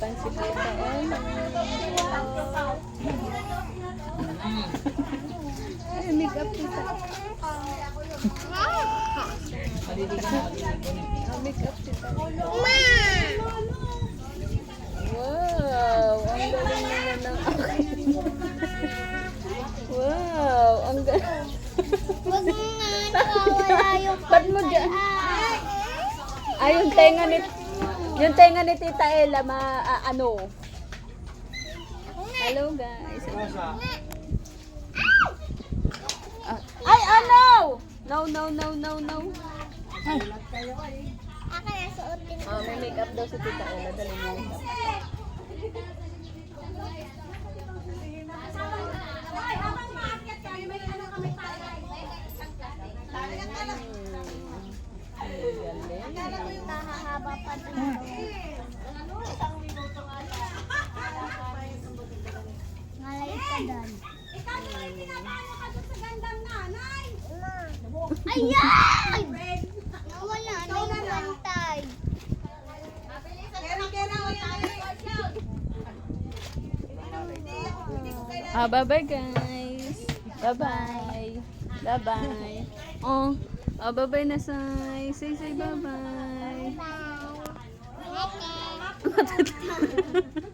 Si Tita Ella. Ay, make-up tita. Make-up tita. Wow, ang galing naman ng akin. Wow, ang galing. Huwag mo nga nawawala yung Ba't mo dyan? Ay, yung tenga ni Tita Ella, ano? Hello, guys. Ay, ano? No. Ako na suotin ko. May makeup daw si Tita Ella. Dali mo makeup. Mahahaba pa dito. Ngalay ka doon. Ikaw naman pinapano ka doon sa gandang nanay. Ayan! Nawala na yung bantay. Bye-bye, guys. Bye-bye. Bye-bye. Bye-bye na, Say. Say bye-bye. Bye.